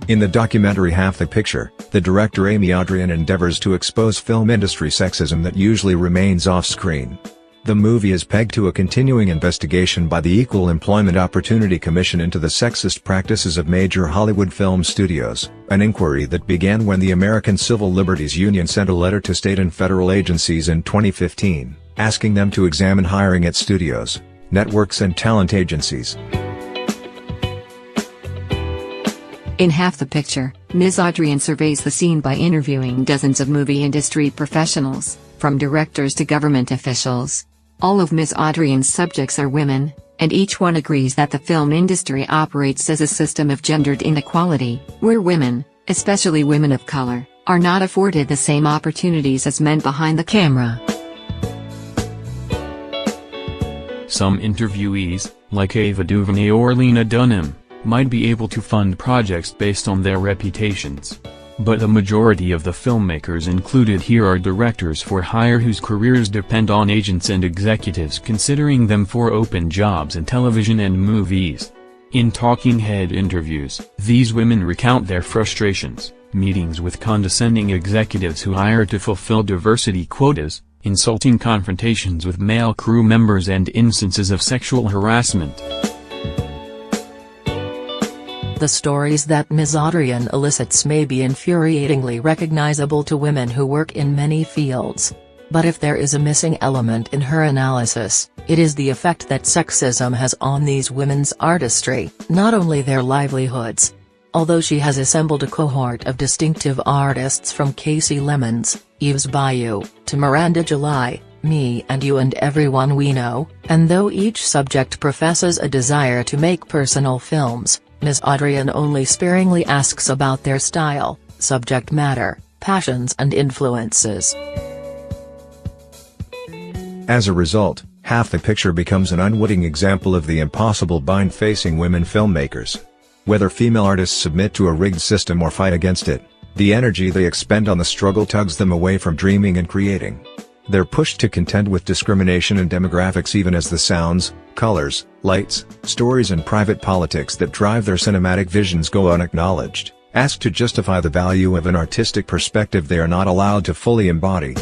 In the documentary Half the Picture, the director Amy Adrian endeavors to expose film industry sexism that usually remains off-screen. The movie is pegged to a continuing investigation by the Equal Employment Opportunity Commission into the sexist practices of major Hollywood film studios, an inquiry that began when the American Civil Liberties Union sent a letter to state and federal agencies in 2015, asking them to examine hiring at studios, networks and talent agencies. In Half the Picture, Ms. Adrian surveys the scene by interviewing dozens of movie industry professionals, from directors to government officials. All of Ms. Adrian's subjects are women, and each one agrees that the film industry operates as a system of gendered inequality, where women, especially women of color, are not afforded the same opportunities as men behind the camera. Some interviewees, like Ava DuVernay or Lena Dunham, might be able to fund projects based on their reputations. But the majority of the filmmakers included here are directors for hire whose careers depend on agents and executives considering them for open jobs in television and movies. In talking head interviews, these women recount their frustrations, meetings with condescending executives who hire to fulfill diversity quotas, insulting confrontations with male crew members and instances of sexual harassment. The stories that Ms. Adrian elicits may be infuriatingly recognizable to women who work in many fields. But if there is a missing element in her analysis, it is the effect that sexism has on these women's artistry, not only their livelihoods. Although she has assembled a cohort of distinctive artists from Kasi Lemmons, Yves Bayou, to Miranda July, Me and You and Everyone We Know, and though each subject professes a desire to make personal films, Ms. Adrian only sparingly asks about their style, subject matter, passions and influences. As a result, Half the Picture becomes an unwitting example of the impossible bind facing women filmmakers. Whether female artists submit to a rigged system or fight against it, the energy they expend on the struggle tugs them away from dreaming and creating. They're pushed to contend with discrimination and demographics even as the sounds, colors, lights, stories and private politics that drive their cinematic visions go unacknowledged, asked to justify the value of an artistic perspective they are not allowed to fully embody.